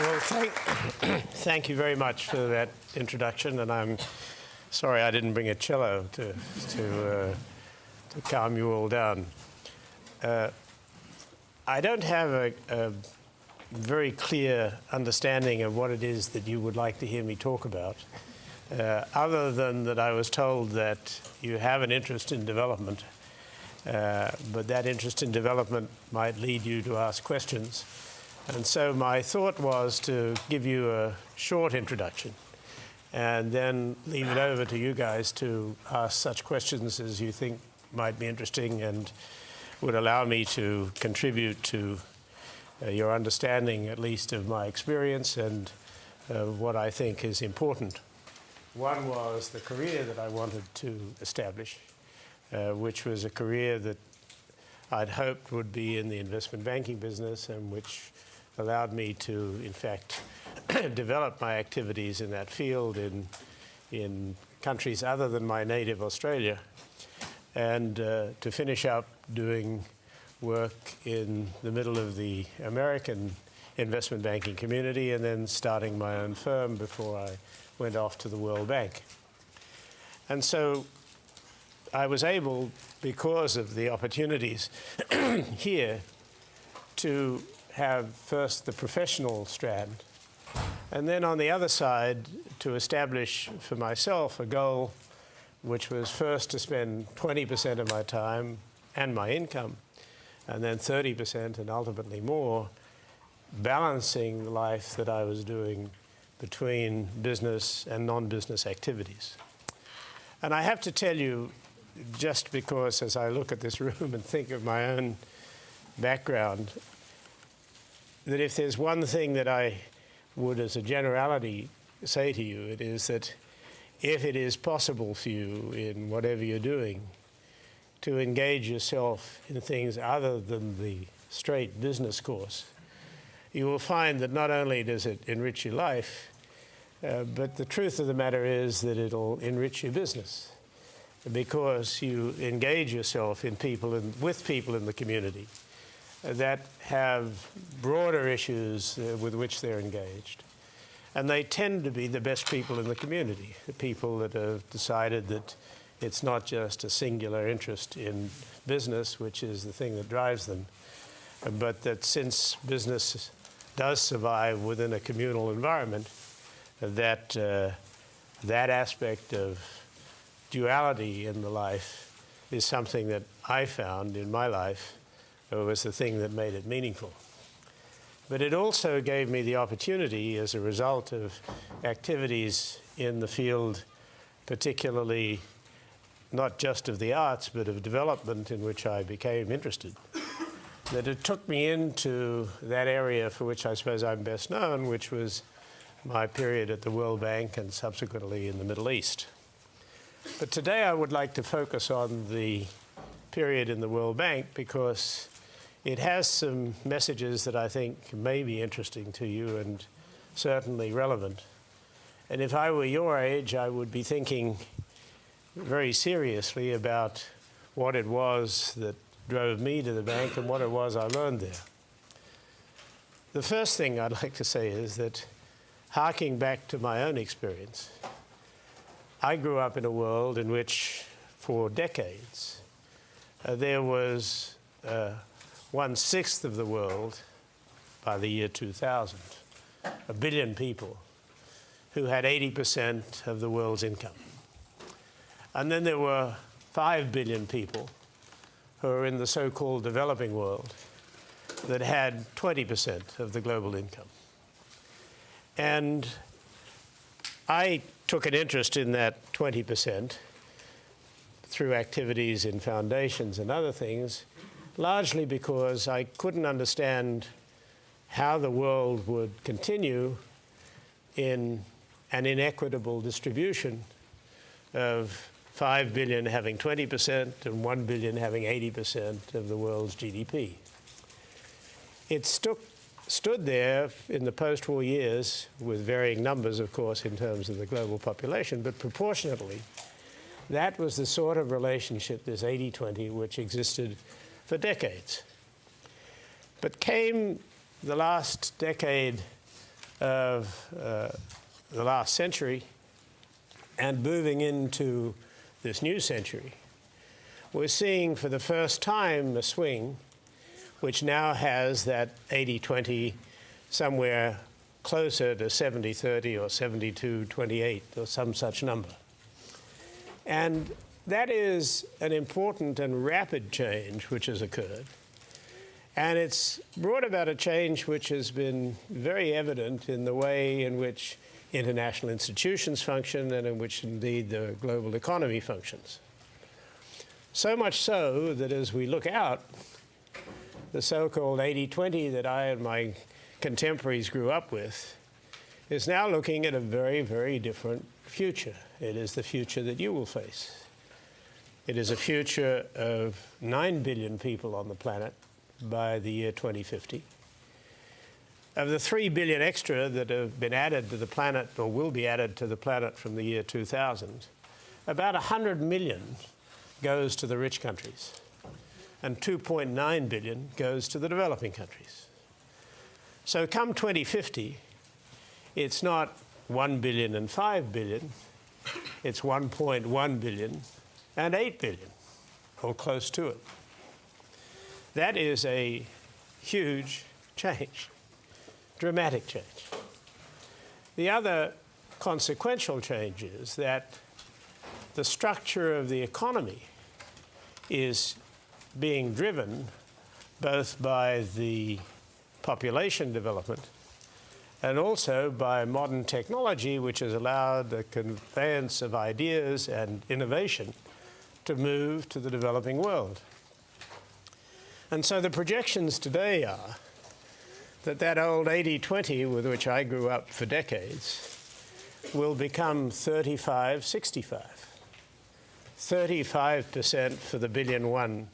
Well, thank you very much for that introduction, and I'm sorry I didn't bring a cello to calm you all down. I don't have a very clear understanding of what it is that you would like to hear me talk about, other than that I was told that you have an interest in development, but that interest in development might lead you to ask questions. And so my thought was to give you a short introduction and then leave it over to you guys to ask such questions as you think might be interesting and would allow me to contribute to your understanding, at least, of my experience and what I think is important. One was the career that I wanted to establish, which was a career that I'd hoped would be in the investment banking business and which allowed me to, in fact, develop my activities in that field in countries other than my native Australia, and to finish up doing work in the middle of the American investment banking community and then starting my own firm before I went off to the World Bank. And so I was able, because of the opportunities here, to have first the professional strand, and then on the other side to establish for myself a goal which was first to spend 20% of my time and my income, and then 30% and ultimately more, balancing the life that I was doing between business and non-business activities. And I have to tell you, just because as I look at this room and think of my own background, that if there's one thing that I would, as a generality, say to you, it is that if it is possible for you in whatever you're doing to engage yourself in things other than the straight business course, you will find that not only does it enrich your life, but the truth of the matter is that it'll enrich your business because you engage yourself in people and with people in the community that have broader issues with which they're engaged. And they tend to be the best people in the community, the people that have decided that it's not just a singular interest in business, which is the thing that drives them, but that since business does survive within a communal environment, that that aspect of duality in the life is something that I found in my life was the thing that made it meaningful. But it also gave me the opportunity, as a result of activities in the field, particularly not just of the arts, but of development in which I became interested, that it took me into that area for which I suppose I'm best known, which was my period at the World Bank and subsequently in the Middle East. But today I would like to focus on the period in the World Bank because it has some messages that I think may be interesting to you and certainly relevant. And if I were your age, I would be thinking very seriously about what it was that drove me to the bank and what it was I learned there. The first thing I'd like to say is that, harking back to my own experience, I grew up in a world in which, for decades, there was 1/6 of the world, by the year 2000, 1 billion people, who had 80% of the world's income. And then there were 5 billion people who are in the so-called developing world that had 20% of the global income. And I took an interest in that 20% through activities in foundations and other things, largely because I couldn't understand how the world would continue in an inequitable distribution of 5 billion having 20% and 1 billion having 80% of the world's GDP. It stood there in the post-war years with varying numbers, of course, in terms of the global population, but proportionately, that was the sort of relationship, this 80-20, which existed for decades. But came the last decade of the last century and moving into this new century, we're seeing for the first time a swing which now has that 80-20 somewhere closer to 70-30 or 72-28 or some such number. And that is an important and rapid change which has occurred. And it's brought about a change which has been very evident in the way in which international institutions function and in which indeed the global economy functions. So much so that as we look out, the so-called 80-20 that I and my contemporaries grew up with is now looking at a very, very different future. It is the future that you will face. It is a future of 9 billion people on the planet by the year 2050. Of the 3 billion extra that have been added to the planet or will be added to the planet from the year 2000, about 100 million goes to the rich countries, and 2.9 billion goes to the developing countries. So come 2050, it's not 1 billion and 5 billion, it's 1.1 billion and 8 billion, or close to it. That is a huge change, dramatic change. The other consequential change is that the structure of the economy is being driven both by the population development and also by modern technology, which has allowed the conveyance of ideas and innovation to move to the developing world. And so the projections today are that that old 80-20 with which I grew up for decades will become 35-65. 35% for the billion one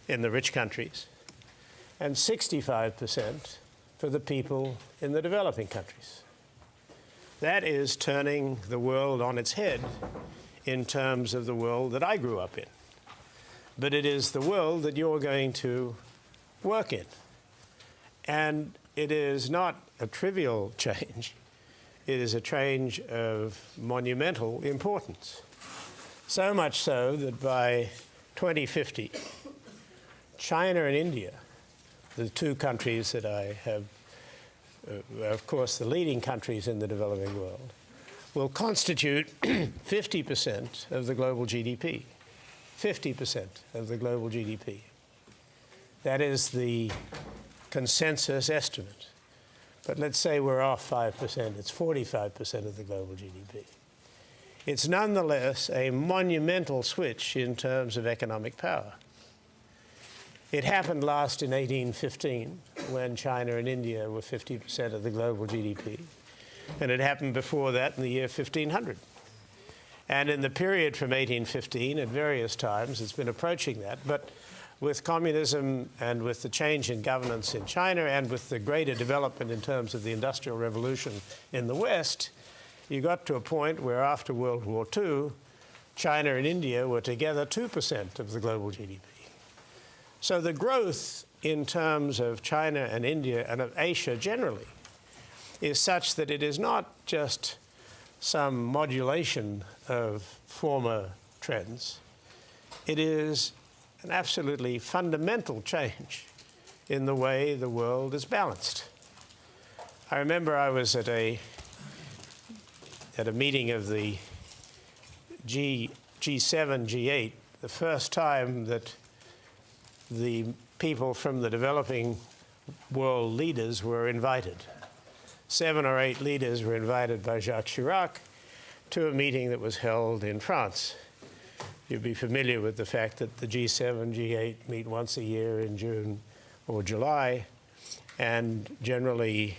in the rich countries, and 65% for the people in the developing countries. That is turning the world on its head in terms of the world that I grew up in. But it is the world that you're going to work in. And it is not a trivial change. It is a change of monumental importance. So much so that by 2050, China and India, the two countries that I have, of course, the leading countries in the developing world, will constitute 50% of the global GDP. 50% of the global GDP. That is the consensus estimate. But let's say we're off 5%, it's 45% of the global GDP. It's nonetheless a monumental switch in terms of economic power. It happened last in 1815 when China and India were 50% of the global GDP. And it happened before that in the year 1500. And in the period from 1815, at various times, it's been approaching that. But with communism and with the change in governance in China and with the greater development in terms of the Industrial Revolution in the West, you got to a point where after World War II, China and India were together 2% of the global GDP. So the growth in terms of China and India and of Asia generally is such that it is not just some modulation of former trends. It is an absolutely fundamental change in the way the world is balanced. I remember I was at a meeting of the G7, G8, the first time that the people from the developing world leaders were invited. 7 or 8 leaders were invited by Jacques Chirac to a meeting that was held in France. You'd be familiar with the fact that the G7, G8 meet once a year in June or July, and generally,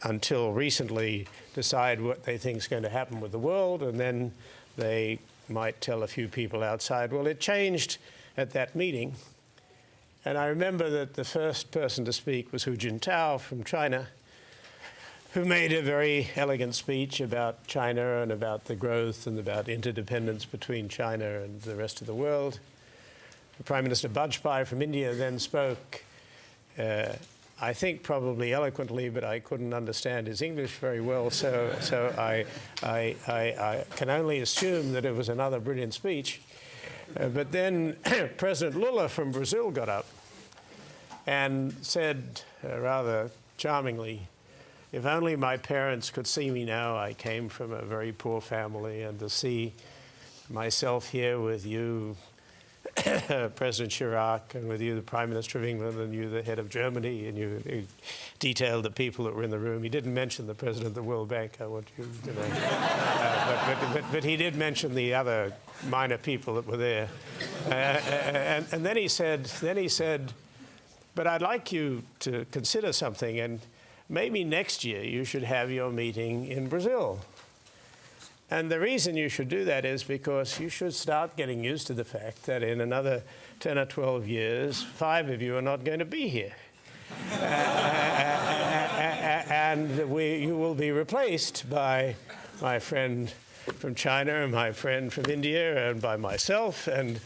until recently, decide what they think is going to happen with the world, and then they might tell a few people outside. Well, it changed at that meeting. And I remember that the first person to speak was Hu Jintao from China, who made a very elegant speech about China and about the growth and about interdependence between China and the rest of the world. The Prime Minister Bajpai from India then spoke I think probably eloquently, but I couldn't understand his English very well, so I can only assume that it was another brilliant speech. But then President Lula from Brazil got up and said rather charmingly, "If only my parents could see me now. I came from a very poor family, and to see myself here with you, President Chirac, and with you, the Prime Minister of England, and you, the head of Germany," and you detailed the people that were in the room. He didn't mention the President of the World Bank, I want you to know. But he did mention the other minor people that were there. And then he said, "But I'd like you to consider something, and maybe next year you should have your meeting in Brazil. And the reason you should do that is because you should start getting used to the fact that in another 10 or 12 years, 5 of you are not going to be here. And you will be replaced by my friend from China and my friend from India and by myself, and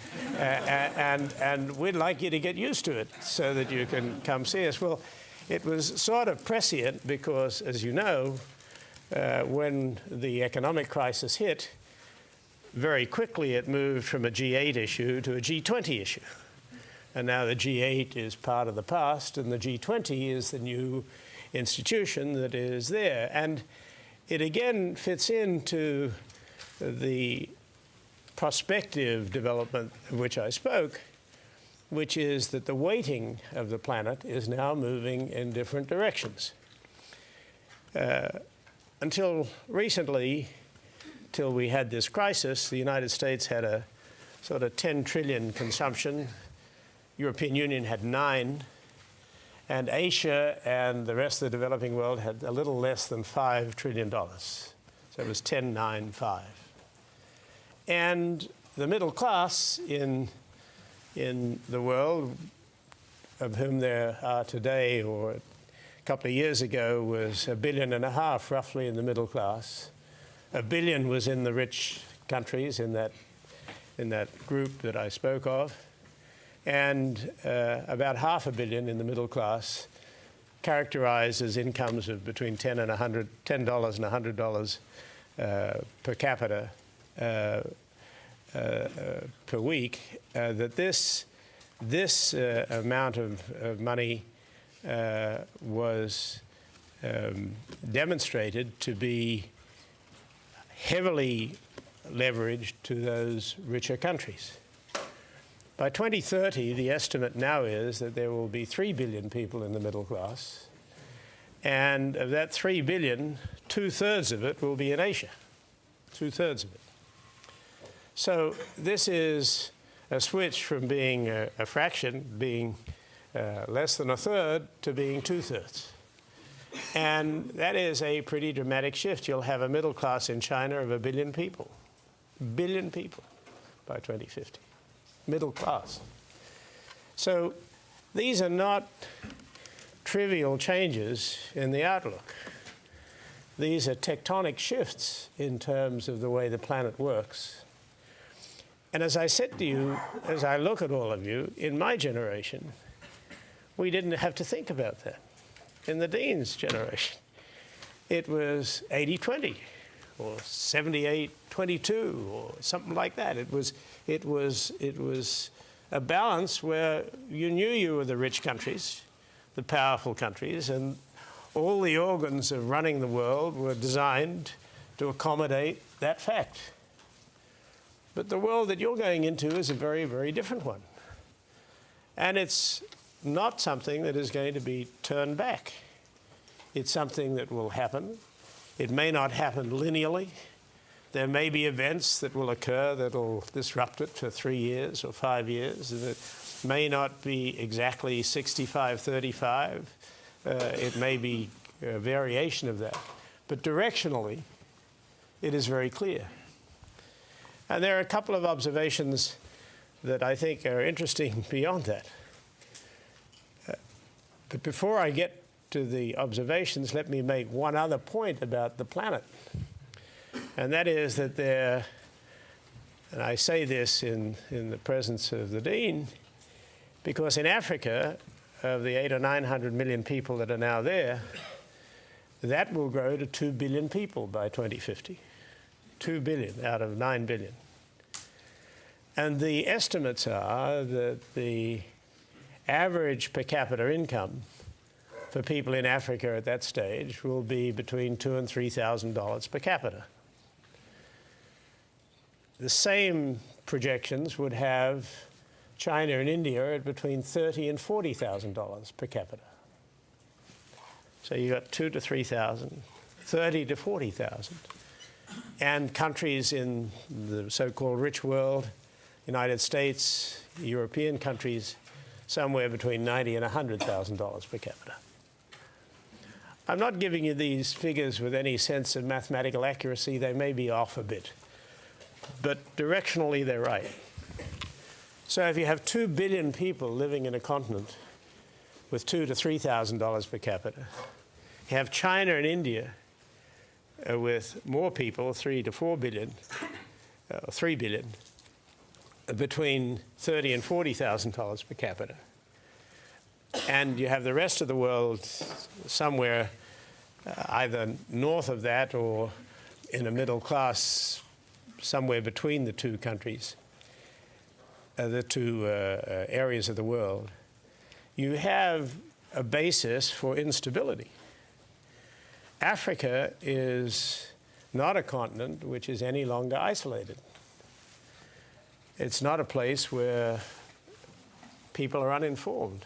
we'd like you to get used to it so that you can come see us." Well, it was sort of prescient because, as you know, when the economic crisis hit, very quickly it moved from a G8 issue to a G20 issue. And now the G8 is part of the past, and the G20 is the new institution that is there. And it again fits into the prospective development of which I spoke, which is that the weighting of the planet is now moving in different directions. Until recently, till we had this crisis, the United States had a sort of 10 trillion consumption. European Union had 9. And Asia and the rest of the developing world had a little less than $5 trillion. So it was 10, 9, 5. And the middle class in the world, of whom there are today, or a couple of years ago, was 1.5 billion roughly in the middle class. 1 billion was in the rich countries in that group that I spoke of, and about $500 million in the middle class, characterized as incomes of between $10 and $100 per capita per week. That this amount of money was demonstrated to be heavily leveraged to those richer countries. By 2030, the estimate now is that there will be 3 billion people in the middle class, and of that 3 billion, 2/3 of it will be in Asia. 2/3 of it. So this is a switch from being a fraction, being less than 1/3, to being 2/3. And that is a pretty dramatic shift. You'll have a middle class in China of 1 billion people. 1 billion people by 2050. Middle class. So these are not trivial changes in the outlook. These are tectonic shifts in terms of the way the planet works. And as I said to you, as I look at all of you, in my generation, we didn't have to think about that. In the Dean's generation, it was 80-20 or 78-22 or something like that. It was a balance where you knew you were the rich countries, the powerful countries, and all the organs of running the world were designed to accommodate that fact. But the world that you're going into is a very, very different one. And it's not something that is going to be turned back. It's something that will happen. It may not happen linearly. There may be events that will occur that will disrupt it for 3 years or 5 years. And it may not be exactly 65-35. It may be a variation of that. But directionally, it is very clear. And there are a couple of observations that I think are interesting beyond that. But before I get to the observations, let me make one other point about the planet. And that is that there, and I say this in the presence of the Dean, because in Africa, of the 800 or 900 million people that are now there, that will grow to 2 billion people by 2050. 2 billion out of 9 billion. And the estimates are that the average per capita income for people in Africa at that stage will be between $2,000 and $3,000 per capita. The same projections would have China and India at between $30,000 and $40,000 per capita. So you got 2,000 to 3,000, 30,000 to 40,000. And countries in the so-called rich world, United States, European countries, somewhere between $90,000 and $100,000 per capita. I'm not giving you these figures with any sense of mathematical accuracy. They may be off a bit, but directionally they're right. So if you have 2 billion people living in a continent with $2,000 to $3,000 per capita, you have China and India with more people, 3 to 4 billion, 3 billion, between $30,000 and $40,000 per capita. And you have the rest of the world somewhere either north of that or in a middle class, somewhere between the two countries, the two areas of the world. You have a basis for instability. Africa is not a continent which is any longer isolated. It's not a place where people are uninformed.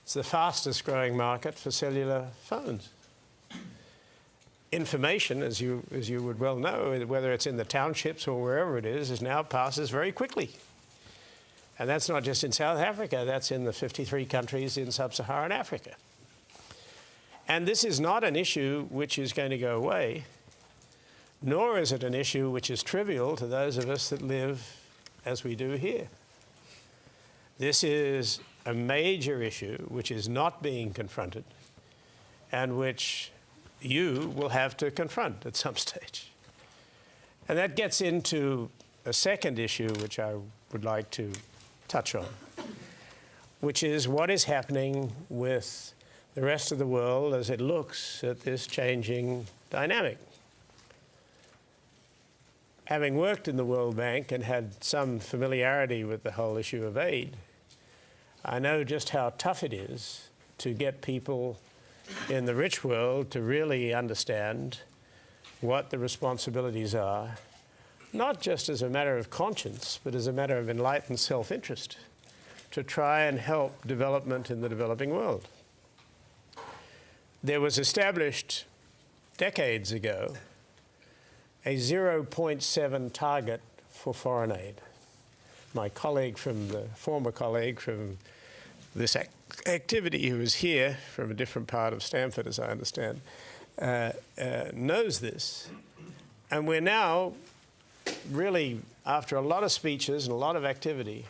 It's the fastest growing market for cellular phones. Information, as you would well know, whether it's in the townships or wherever it is now passes very quickly. And that's not just in South Africa, that's in the 53 countries in sub-Saharan Africa. And this is not an issue which is going to go away, nor is it an issue which is trivial to those of us that live as we do here. This is a major issue which is not being confronted and which you will have to confront at some stage. And that gets into a second issue which I would like to touch on, which is what is happening with the rest of the world as it looks at this changing dynamic. Having worked in the World Bank and had some familiarity with the whole issue of aid, I know just how tough it is to get people in the rich world to really understand what the responsibilities are, not just as a matter of conscience, but as a matter of enlightened self-interest, to try and help development in the developing world. There was established decades ago a 0.7 target for foreign aid. My colleague from the former colleague from this activity who is here from a different part of Stanford, as I understand, knows this. And we're now really, after a lot of speeches and a lot of activity,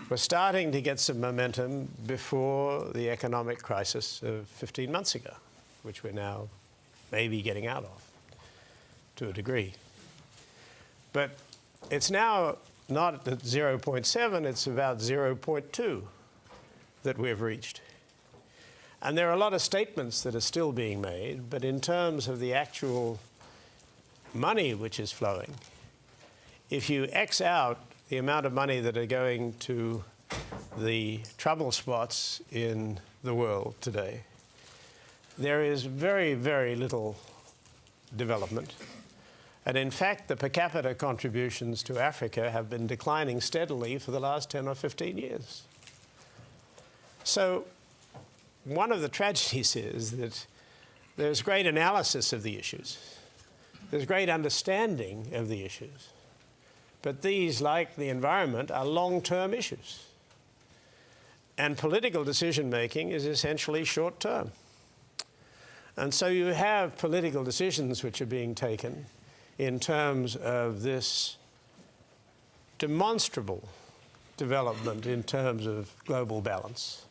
we're starting to get some momentum before the economic crisis of 15 months ago, which we're now maybe getting out of to a degree. But it's now not at 0.7, it's about 0.2 that we've reached. And there are a lot of statements that are still being made, but in terms of the actual money which is flowing, if you X out the amount of money that are going to the trouble spots in the world today, there is very, very little development. And in fact, the per capita contributions to Africa have been declining steadily for the last 10 or 15 years. So one of the tragedies is that there's great analysis of the issues. There's great understanding of the issues. But these, like the environment, are long-term issues. And political decision-making is essentially short-term. And so you have political decisions which are being taken in terms of this demonstrable development in terms of global balance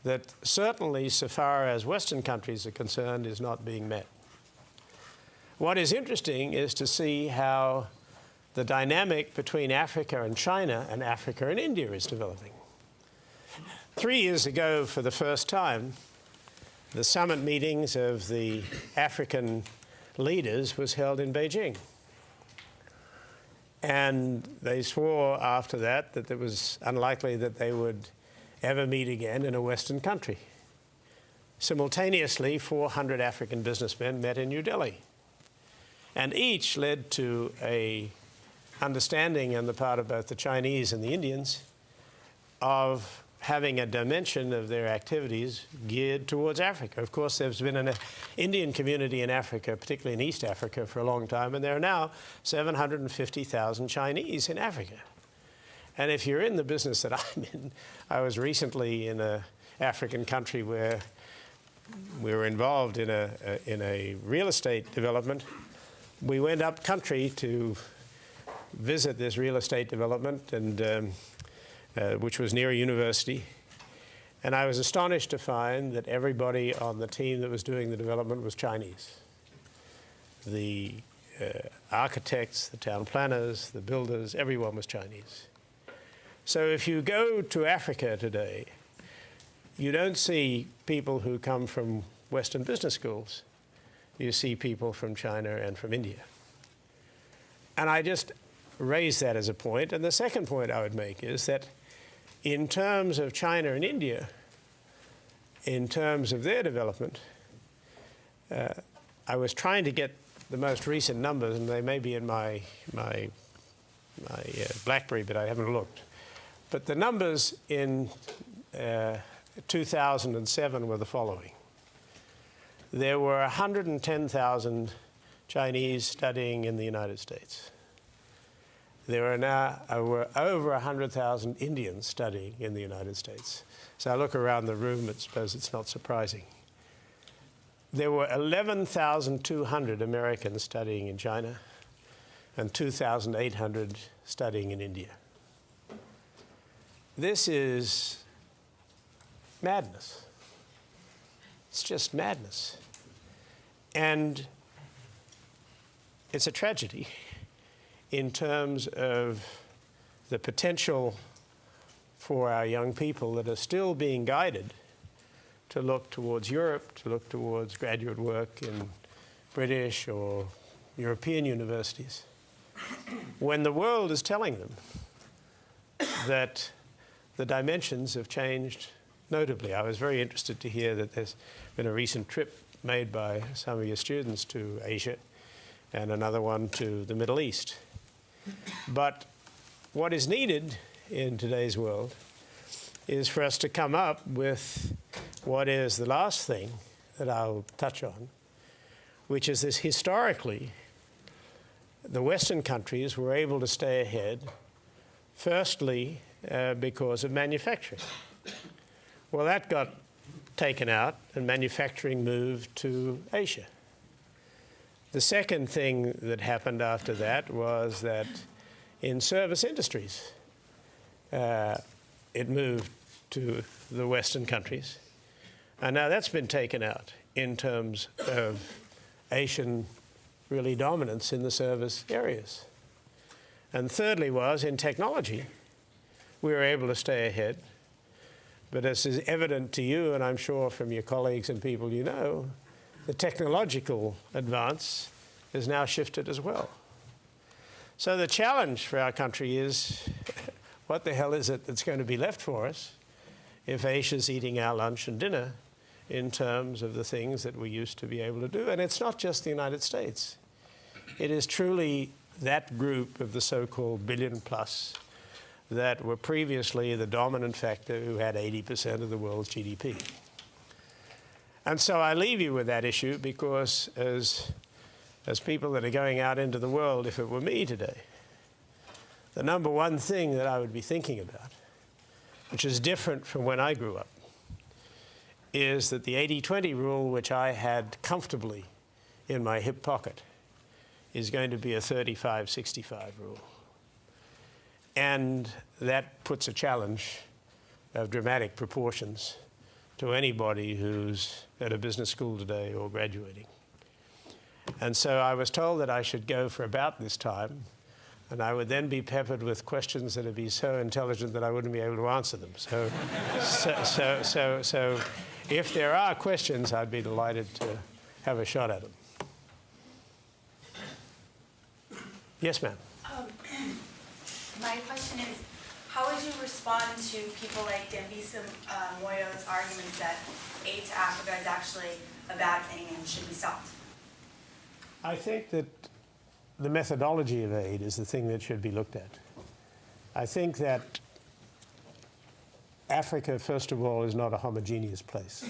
that certainly, so far as Western countries are concerned, is not being met. What is interesting is to see how the dynamic between Africa and China and Africa and India is developing. 3 years ago, for the first time, the summit meetings of the African leaders was held in Beijing. And they swore after that that it was unlikely that they would ever meet again in a Western country. Simultaneously, 400 African businessmen met in New Delhi. And each led to an understanding on the part of both the Chinese and the Indians of having a dimension of their activities geared towards Africa. Of course, there's been an Indian community in Africa, particularly in East Africa, for a long time, and there are now 750,000 Chinese in Africa. And if you're in the business that I'm in, I was recently in an African country where we were involved in a real estate development. We went up country to visit this real estate development, and which was near a university. And I was astonished to find that everybody on the team that was doing the development was Chinese. The architects, the town planners, the builders, everyone was Chinese. So if you go to Africa today, you don't see people who come from Western business schools. You see people from China and from India. And I just raise that as a point. And the second point I would make is that in terms of China and India, in terms of their development, I was trying to get the most recent numbers, and they may be in my BlackBerry, but I haven't looked. But the numbers in 2007 were the following. There were 110,000 Chinese studying in the United States. There are now over 100,000 Indians studying in the United States. So I look around the room, I suppose it's not surprising. There were 11,200 Americans studying in China and 2,800 studying in India. This is madness. It's just madness. And it's a tragedy in terms of the potential for our young people that are still being guided to look towards Europe, to look towards graduate work in British or European universities, when the world is telling them that the dimensions have changed notably. I was very interested to hear that there's been a recent trip made by some of your students to Asia and another one to the Middle East. But what is needed in today's world is for us to come up with what is the last thing that I'll touch on, which is this: historically, the Western countries were able to stay ahead, firstly, because of manufacturing. Well, that got taken out, and manufacturing moved to Asia. The second thing that happened after that was that in service industries, it moved to the Western countries. And now that's been taken out in terms of Asian really dominance in the service areas. And thirdly was in technology, we were able to stay ahead. But as is evident to you, and I'm sure from your colleagues and people you know, the technological advance has now shifted as well. So the challenge for our country is, what the hell is it that's going to be left for us if Asia's eating our lunch and dinner in terms of the things that we used to be able to do? And it's not just the United States. It is truly that group of the so-called billion plus that were previously the dominant factor who had 80% of the world's GDP. And so I leave you with that issue because as people that are going out into the world, if it were me today, the number one thing that I would be thinking about, which is different from when I grew up, is that the 80-20 rule, which I had comfortably in my hip pocket, is going to be a 35-65 rule. And that puts a challenge of dramatic proportions to anybody who's at a business school today or graduating. And so I was told that I should go for about this time And I would then be peppered with questions that would be so intelligent that I wouldn't be able to answer them. So if there are questions, I'd be delighted to have a shot at them. Yes, ma'am. My question is, how would you respond to people like Dambisa Moyo's arguments that aid to Africa is actually a bad thing and should be stopped? I think that the methodology of aid is the thing that should be looked at. I think that Africa, first of all, is not a homogeneous place.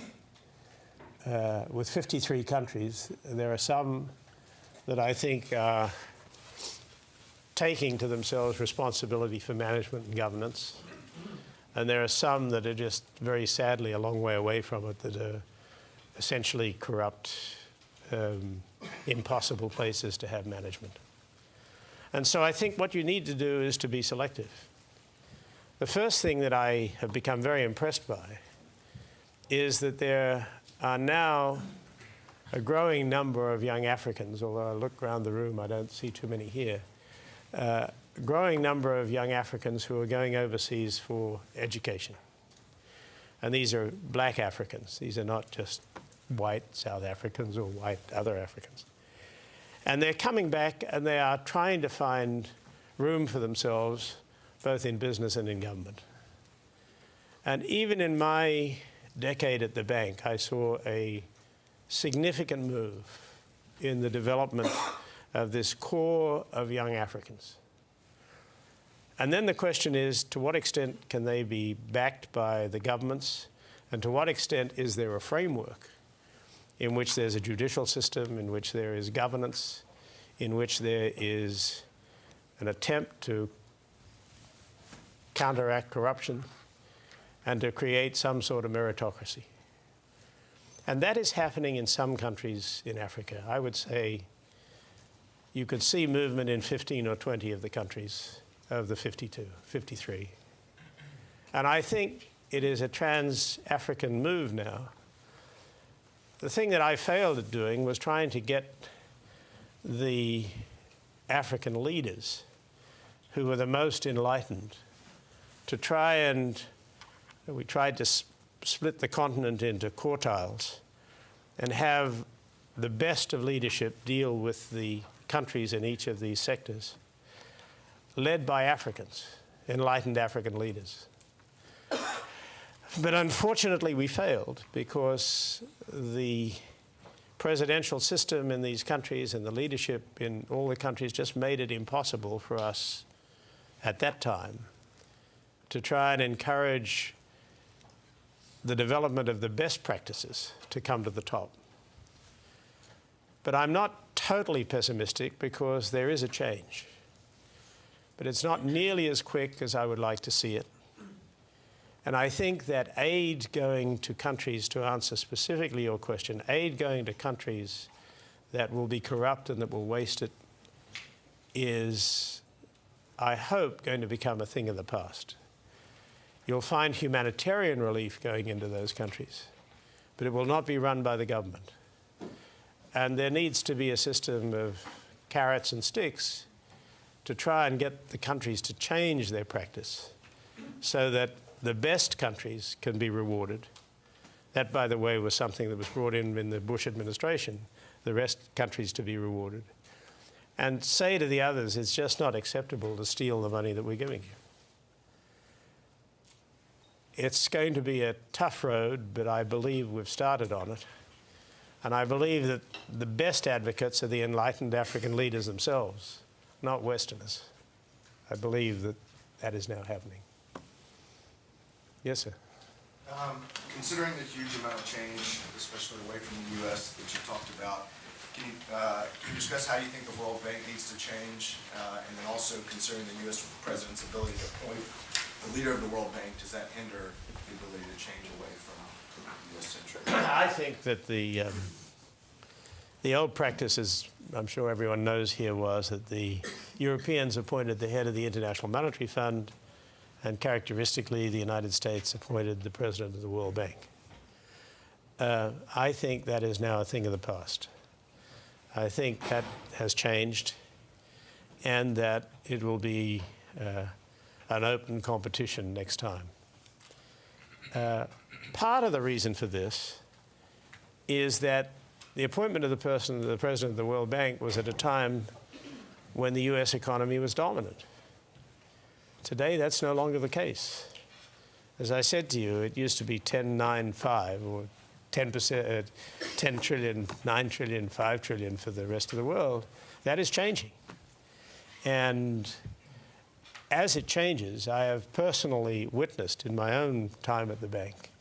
With 53 countries, there are some that I think are taking to themselves responsibility for management and governance. And there are some that are just very sadly a long way away from it, that are essentially corrupt, impossible places to have management. And so I think what you need to do is to be selective. The first thing that I have become very impressed by is that there are now a growing number of young Africans, although I look around the room, I don't see too many here, a growing number of young Africans who are going overseas for education. And these are black Africans. These are not just white South Africans or white other Africans. And they're coming back and they are trying to find room for themselves, both in business and in government. And even in my decade at the bank, I saw a significant move in the development of this core of young Africans. And then the question is, to what extent can they be backed by the governments, and to what extent is there a framework in which there's a judicial system, in which there is governance, in which there is an attempt to counteract corruption and to create some sort of meritocracy. And that is happening in some countries in Africa. I would say you could see movement in 15 or 20 of the countries of the 52, 53. And I think it is a trans-African move now. The thing that I failed at doing was trying to get the African leaders who were the most enlightened to try and, we tried to split the continent into quartiles and have the best of leadership deal with the countries in each of these sectors, led by Africans, enlightened African leaders. But unfortunately, we failed because the presidential system in these countries and the leadership in all the countries just made it impossible for us at that time to try and encourage the development of the best practices to come to the top. But I'm not totally pessimistic because there is a change. But it's not nearly as quick as I would like to see it. And I think that aid going to countries, to answer specifically your question, aid going to countries that will be corrupt and that will waste it is, I hope, going to become a thing of the past. You'll find humanitarian relief going into those countries, but it will not be run by the government. And there needs to be a system of carrots and sticks to try and get the countries to change their practice so that the best countries can be rewarded. That, by the way, was something that was brought in the Bush administration, the rest countries to be rewarded. And say to the others, it's just not acceptable to steal the money that we're giving you. It's going to be a tough road, but I believe we've started on it. And I believe that the best advocates are the enlightened African leaders themselves, not Westerners. I believe that that is now happening. Yes, sir. Considering the huge amount of change, especially away from the U.S. that you talked about, can you discuss how you think the World Bank needs to change? And then also considering the U.S. president's ability to appoint the leader of the World Bank, does that hinder the ability to change away from U.S. centric? I think that the old practice, as I'm sure everyone knows here, was that the Europeans appointed the head of the International Monetary Fund, and characteristically, the United States appointed the president of the World Bank. I think that is now a thing of the past. I think that has changed. and that it will be an open competition next time. Part of the reason for this is that the appointment of the president of the World Bank was at a time when the US economy was dominant. Today, that's no longer the case. As I said to you, it used to be 10.95 or 10%, 10 trillion, 9 trillion, 5 trillion for the rest of the world. That is changing. And as it changes, I have personally witnessed in my own time at the bank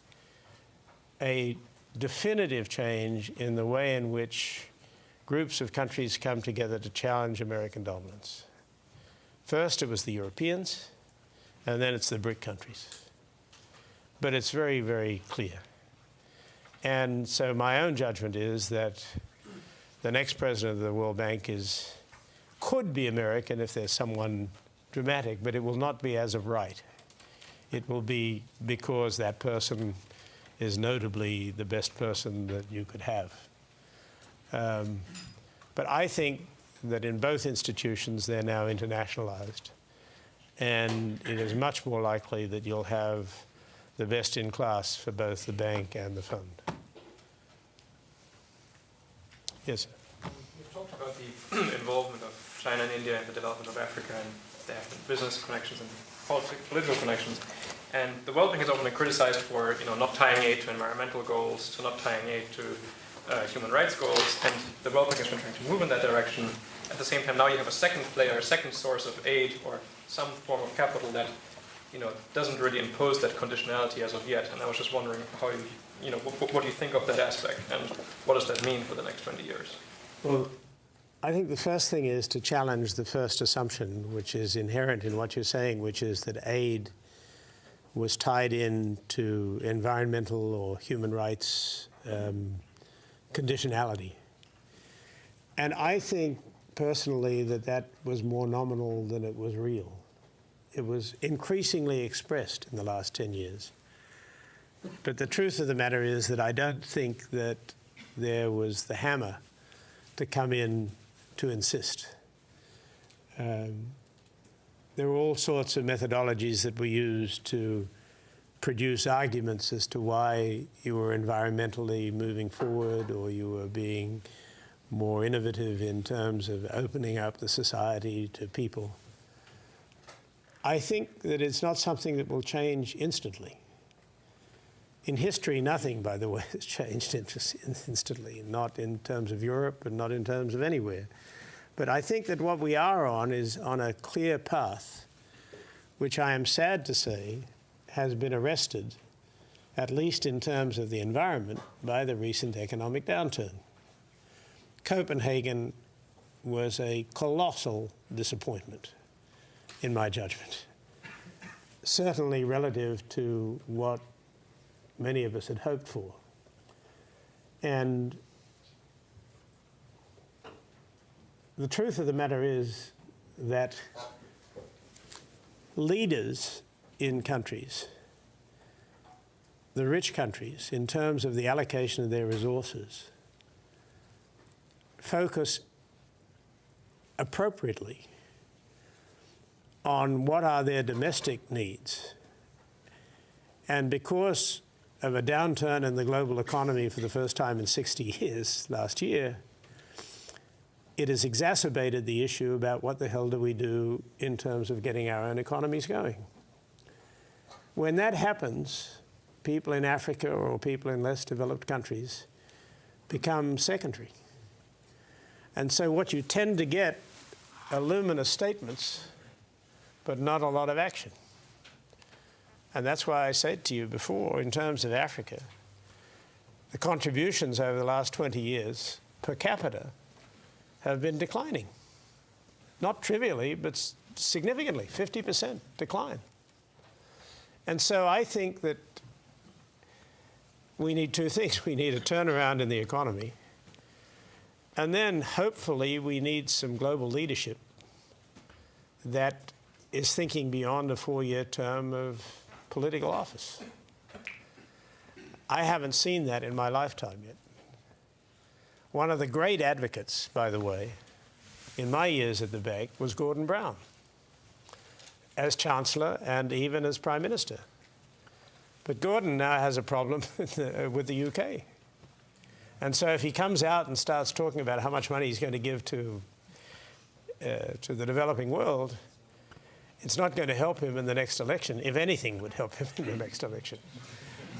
a definitive change in the way in which groups of countries come together to challenge American dominance. First, it was the Europeans, and then it's the BRIC countries. But it's very, very clear. And so my own judgment is that the next president of the World Bank could be American if there's someone dramatic, but it will not be as of right. It will be because that person is notably the best person that you could have. But I think that in both institutions, they're now internationalized. And it is much more likely that you'll have the best in class for both the bank and the fund. Yes, sir. You've talked about the involvement of China and India in the development of Africa, and there have been business connections and political connections. And the World Bank has often been criticized for, not tying aid to environmental goals, to not tying aid to human rights goals. And the World Bank has been trying to move in that direction. At the same time, now you have a second player, a second source of aid, or some form of capital that, doesn't really impose that conditionality as of yet. And I was just wondering how what do you think of that aspect, and what does that mean for the next 20 years? Well, I think the first thing is to challenge the first assumption, which is inherent in what you're saying, which is that aid was tied in to environmental or human rights conditionality. And I think personally that was more nominal than it was real. It was increasingly expressed in the last 10 years. But the truth of the matter is that I don't think that there was the hammer to come in to insist. There were all sorts of methodologies that were used to produce arguments as to why you were environmentally moving forward, or you were being more innovative in terms of opening up the society to people. I think that it's not something that will change instantly. In history, nothing, by the way, has changed instantly, not in terms of Europe and not in terms of anywhere. But I think that what we are on is on a clear path, which I am sad to say has been arrested, at least in terms of the environment, by the recent economic downturn. Copenhagen was a colossal disappointment, in my judgment, certainly relative to what many of us had hoped for. And the truth of the matter is that leaders in countries, the rich countries, in terms of the allocation of their resources, focus appropriately on what are their domestic needs. And because of a downturn in the global economy for the first time in 60 years last year, it has exacerbated the issue about what the hell do we do in terms of getting our own economies going. When that happens, people in Africa or people in less developed countries become secondary. And so what you tend to get are luminous statements, but not a lot of action. And that's why I said to you before, in terms of Africa, the contributions over the last 20 years per capita have been declining. Not trivially, but significantly, 50% decline. And so I think that we need two things. We need a turnaround in the economy, and then hopefully we need some global leadership that is thinking beyond a 4-year term of political office. I haven't seen that in my lifetime yet. One of the great advocates, by the way, in my years at the bank was Gordon Brown, as Chancellor and even as Prime Minister. But Gordon now has a problem with the UK. And so if he comes out and starts talking about how much money he's going to give to the developing world, it's not going to help him in the next election. If anything would help him in the next election.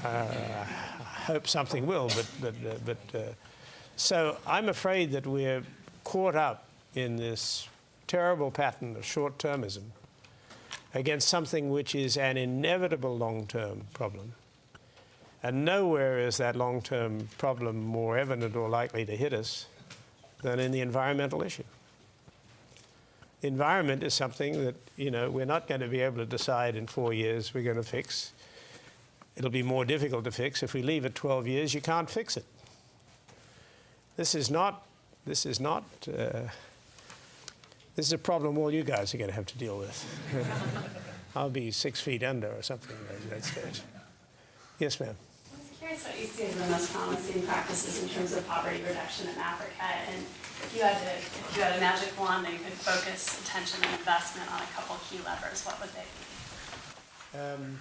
I hope something will, so I'm afraid that we're caught up in this terrible pattern of short-termism against something which is an inevitable long-term problem. And nowhere is that long-term problem more evident or likely to hit us than in the environmental issue. The environment is something that, we're not going to be able to decide in 4 years we're going to fix. It'll be more difficult to fix. If we leave it 12 years, you can't fix it. This is a problem all you guys are going to have to deal with. I'll be 6 feet under or something at that stage. Yes, ma'am. I was curious what you see as the most promising practices in terms of poverty reduction in Africa, and if you had a magic wand that you could focus attention and investment on a couple key levers, what would they be?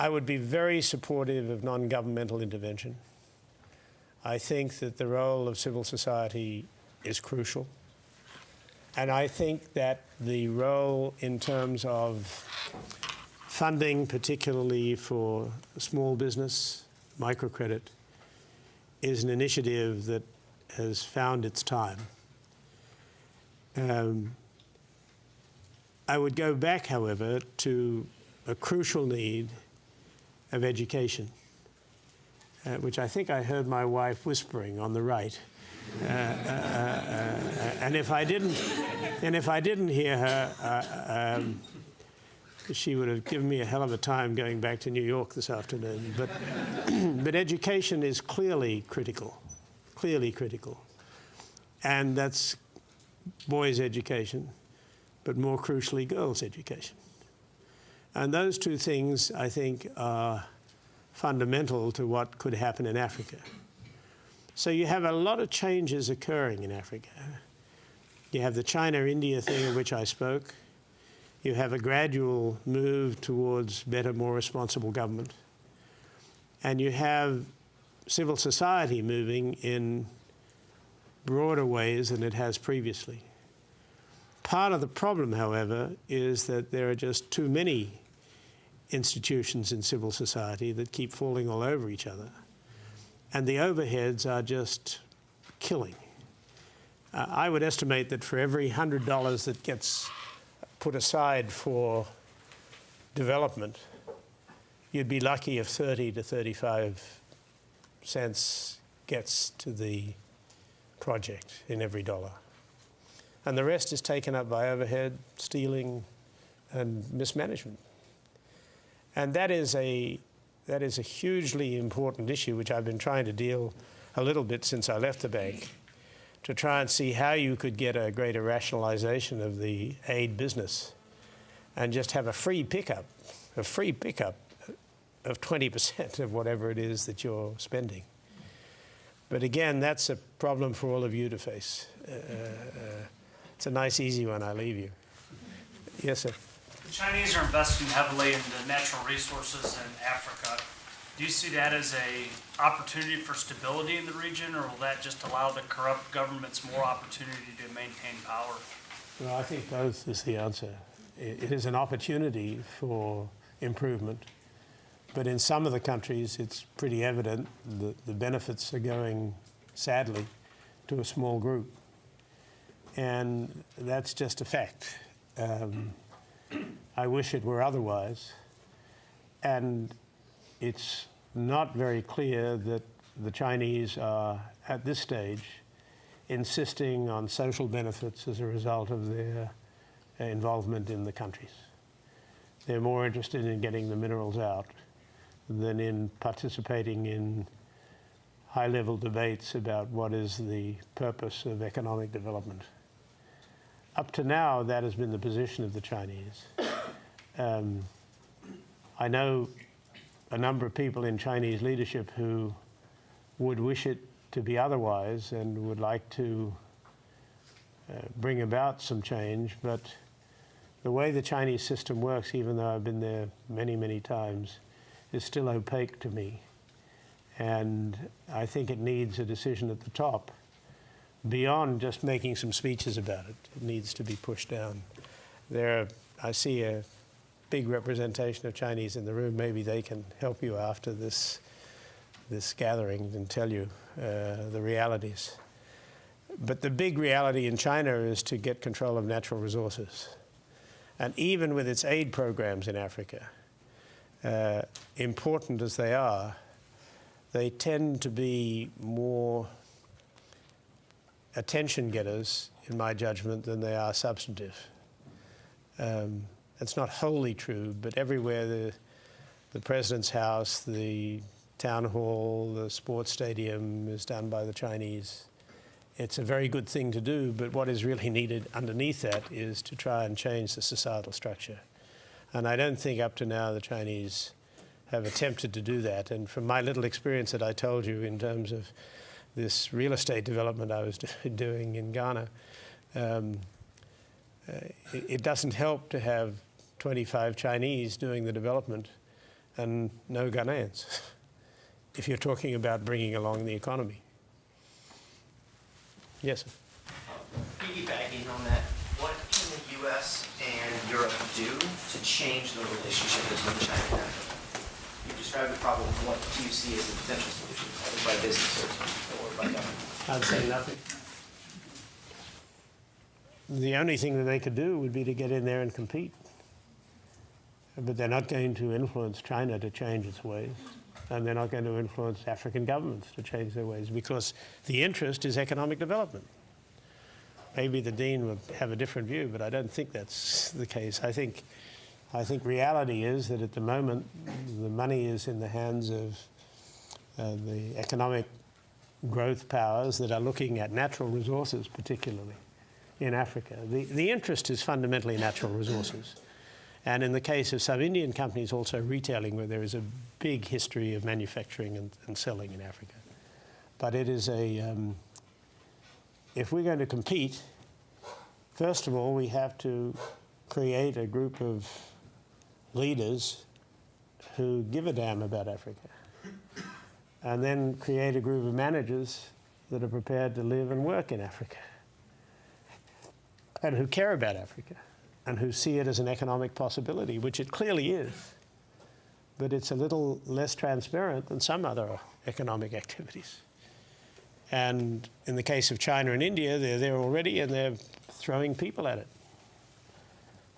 I would be very supportive of non-governmental intervention. I think that the role of civil society is crucial. And I think that the role in terms of funding, particularly for small business, microcredit, is an initiative that has found its time. I would go back, however, to a crucial need of education, which I think I heard my wife whispering on the right. And if I didn't hear her, she would have given me a hell of a time going back to New York this afternoon. But education is clearly critical, and that's boys' education, but more crucially, girls' education. And those two things, I think, are fundamental to what could happen in Africa. So you have a lot of changes occurring in Africa. You have the China-India thing of which I spoke. You have a gradual move towards better, more responsible government. And you have civil society moving in broader ways than it has previously. Part of the problem, however, is that there are just too many institutions in civil society that keep falling all over each other. And the overheads are just killing. I would estimate that for every $100 that gets put aside for development, you'd be lucky if 30 to 35 cents gets to the project in every dollar. And the rest is taken up by overhead, stealing, and mismanagement. And that is a hugely important issue, which I've been trying to deal a little bit since I left the bank, to try and see how you could get a greater rationalization of the aid business and just have a free pickup of 20% of whatever it is that you're spending. But again, that's a problem for all of you to face. It's a nice, easy one. I leave you. Yes, sir. The Chinese are investing heavily into natural resources in Africa. Do you see that as an opportunity for stability in the region, or will that just allow the corrupt governments more opportunity to maintain power? Well, I think both is the answer. It is an opportunity for improvement, but in some of the countries it's pretty evident that the benefits are going, sadly, to a small group. And that's just a fact. I wish it were otherwise. And it's not very clear that the Chinese are, at this stage, insisting on social benefits as a result of their involvement in the countries. They're more interested in getting the minerals out than in participating in high-level debates about what is the purpose of economic development. Up to now, that has been the position of the Chinese. I know a number of people in Chinese leadership who would wish it to be otherwise and would like to bring about some change, but the way the Chinese system works, even though I've been there many, many times, is still opaque to me. And I think it needs a decision at the top beyond just making some speeches about it. It needs to be pushed down. I see a big representation of Chinese in the room. Maybe they can help you after this gathering and tell you the realities. But the big reality in China is to get control of natural resources. And even with its aid programs in Africa, important as they are, they tend to be more attention getters, in my judgment, than they are substantive. It's not wholly true, but everywhere the president's house, the town hall, the sports stadium is done by the Chinese. It's a very good thing to do, but what is really needed underneath that is to try and change the societal structure. And I don't think up to now the Chinese have attempted to do that. And from my little experience that I told you in terms of this real estate development I was doing in Ghana, it doesn't help to have 25 Chinese doing the development and no Ghanaians, if you're talking about bringing along the economy. Yes, sir. Piggybacking on that, what can the U.S. and Europe do to change the relationship between China and Africa? You described the problem. What do you see as the potential solution, either by business or by government? I'd say nothing. The only thing that they could do would be to get in there and compete. But they're not going to influence China to change its ways. And they're not going to influence African governments to change their ways, because the interest is economic development. Maybe the Dean would have a different view, but I don't think that's the case. I think reality is that at the moment, the money is in the hands of the economic growth powers that are looking at natural resources, particularly in Africa. The interest is fundamentally natural resources. And in the case of some Indian companies, also retailing, where there is a big history of manufacturing and selling in Africa. But it is if we're going to compete, first of all, we have to create a group of leaders who give a damn about Africa. And then create a group of managers that are prepared to live and work in Africa and who care about Africa, and who see it as an economic possibility, which it clearly is. But it's a little less transparent than some other economic activities. And in the case of China and India, they're there already and they're throwing people at it.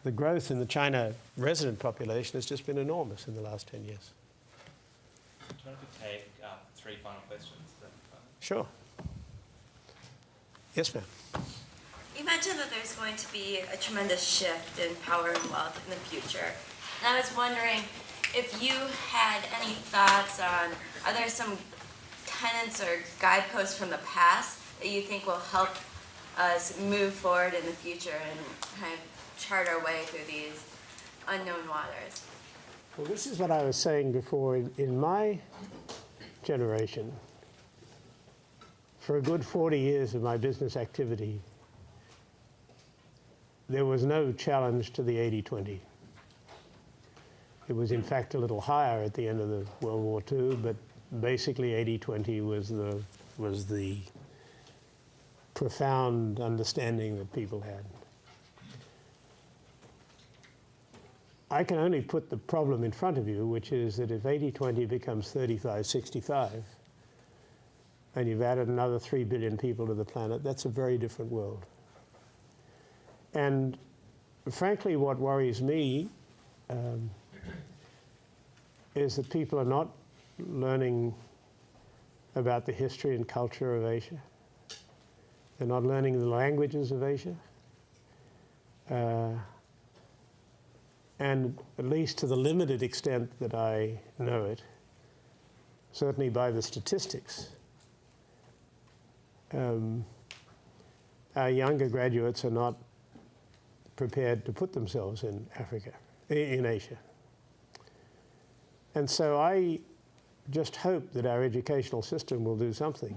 The growth in the China resident population has just been enormous in the last 10 years. Do you want to take 3 final questions? Sure. Yes, ma'am. You mentioned that there's going to be a tremendous shift in power and wealth in the future. And I was wondering if you had any thoughts on, are there some tenets or guideposts from the past that you think will help us move forward in the future and kind of chart our way through these unknown waters? Well, this is what I was saying before. In my generation, for a good 40 years of my business activity, there was no challenge to the 80-20. It was, in fact, a little higher at the end of the World War II, but basically 80-20 was the profound understanding that people had. I can only put the problem in front of you, which is that if 80-20 becomes 35-65, and you've added another 3 billion people to the planet, that's a very different world. And frankly, what worries me is that people are not learning about the history and culture of Asia. They're not learning the languages of Asia. And at least to the limited extent that I know it, certainly by the statistics, our younger graduates are not prepared to put themselves in Africa, in Asia. And so I just hope that our educational system will do something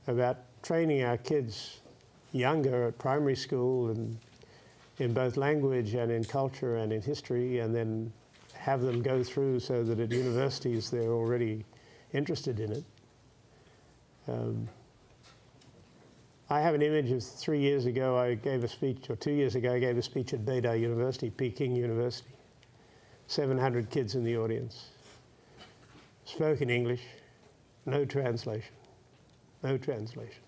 about training our kids younger at primary school and in both language and in culture and in history, and then have them go through so that at universities they're already interested in it. I have an image of 3 years ago I gave a speech, or 2 years ago I gave a speech at Beida University, Peking University. 700 kids in the audience. Spoke in English, no translation, no translation.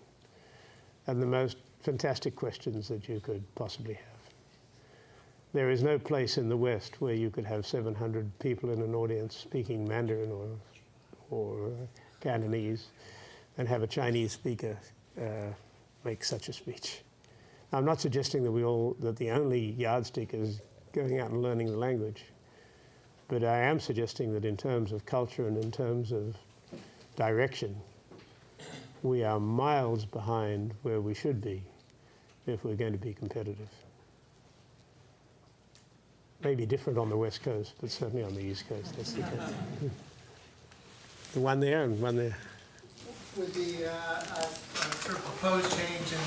And the most fantastic questions that you could possibly have. There is no place in the West where you could have 700 people in an audience speaking Mandarin or Cantonese and have a Chinese speaker make such a speech. I'm not suggesting that the only yardstick is going out and learning the language, but I am suggesting that in terms of culture and in terms of direction, we are miles behind where we should be if we're going to be competitive. Maybe different on the West Coast, but certainly on the East Coast, that's the case. The one there and one there. With the sort of proposed change in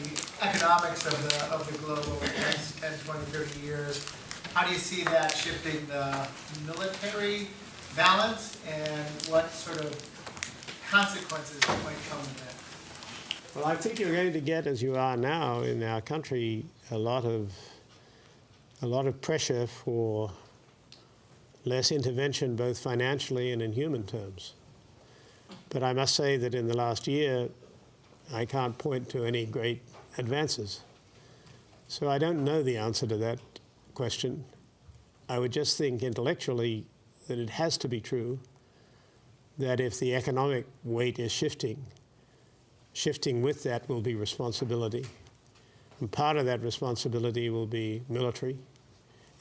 the economics of the globe over the next 10, 20, 30 years, how do you see that shifting the military balance, and what sort of consequences might come of that? Well, I think you're going to get, as you are now in our country, a lot of pressure for less intervention, both financially and in human terms. But I must say that in the last year, I can't point to any great advances. So I don't know the answer to that question. I would just think intellectually that it has to be true that if the economic weight is shifting with that will be responsibility. And part of that responsibility will be military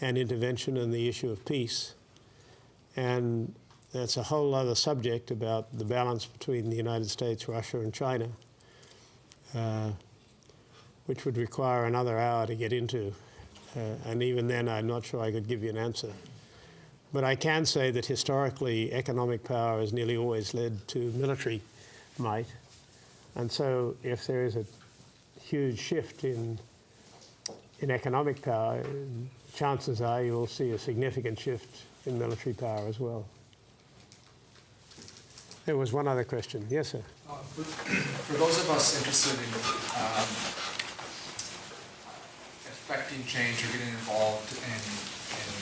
and intervention in the issue of peace. And that's a whole other subject about the balance between the United States, Russia, and China, which would require another hour to get into. And even then, I'm not sure I could give you an answer. But I can say that historically, economic power has nearly always led to military might. And so if there is a huge shift in economic power, chances are you will see a significant shift in military power as well. There was one other question. Yes, sir. For those of us interested in affecting change or getting involved in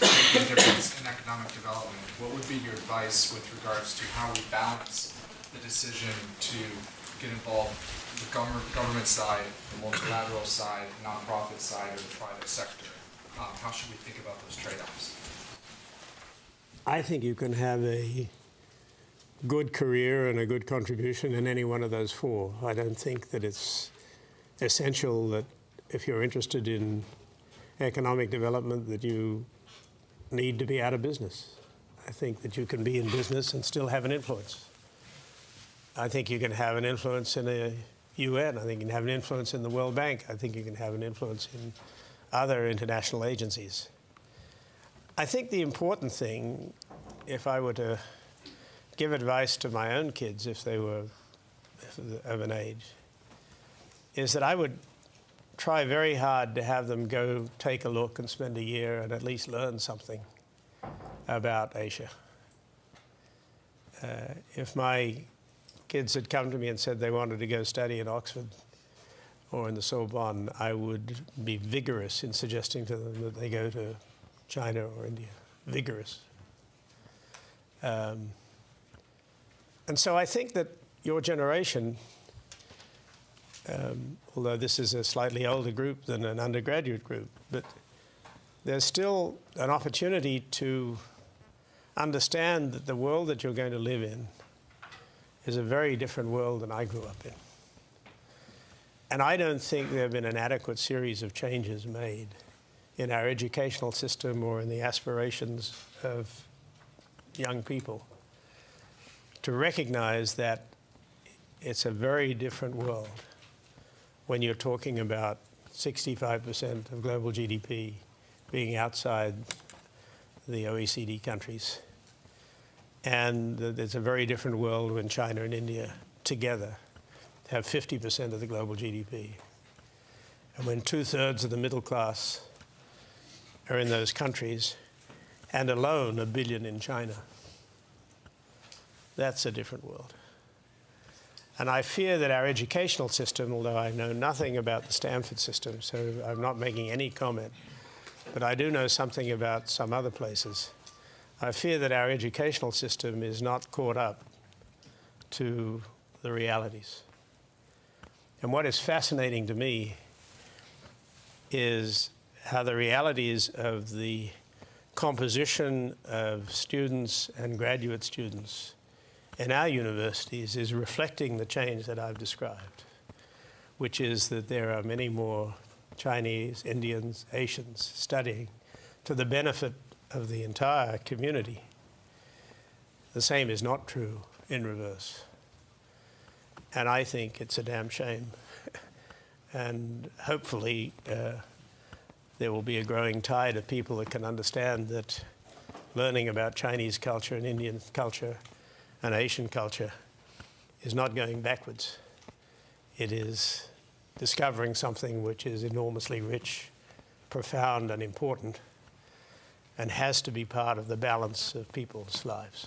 making a difference in economic development, what would be your advice with regards to how we balance the decision to get involved in the government side, the multilateral side, nonprofit side, or the private sector? How should we think about those trade-offs? I think you can have a good career and a good contribution in any one of those four. I don't think that it's essential that if you're interested in economic development that you need to be out of business. I think that you can be in business and still have an influence. I think you can have an influence in the UN. I think you can have an influence in the World Bank. I think you can have an influence in other international agencies. I think the important thing, if I were to give advice to my own kids if they were of an age, is that I would try very hard to have them go take a look and spend a year and at least learn something about Asia. If my kids had come to me and said they wanted to go study in Oxford or in the Sorbonne, I would be vigorous in suggesting to them that they go to China or India. Vigorous. And so I think that your generation, although this is a slightly older group than an undergraduate group, but there's still an opportunity to understand that the world that you're going to live in is a very different world than I grew up in. And I don't think there have been an adequate series of changes made in our educational system or in the aspirations of young people to recognize that it's a very different world when you're talking about 65% of global GDP being outside the OECD countries. And it's a very different world when China and India together have 50% of the global GDP. And when 2/3 of the middle class are in those countries, and alone 1 billion in China, that's a different world. And I fear that our educational system, although I know nothing about the Stanford system, so I'm not making any comment, but I do know something about some other places. I fear that our educational system is not caught up to the realities. And what is fascinating to me is how the realities of the composition of students and graduate students in our universities is reflecting the change that I've described, which is that there are many more Chinese, Indians, Asians studying to the benefit of the entire community. The same is not true in reverse. And I think it's a damn shame. And hopefully there will be a growing tide of people that can understand that learning about Chinese culture and Indian culture and Asian culture is not going backwards. It is discovering something which is enormously rich, profound, and important, and has to be part of the balance of people's lives.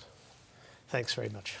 Thanks very much.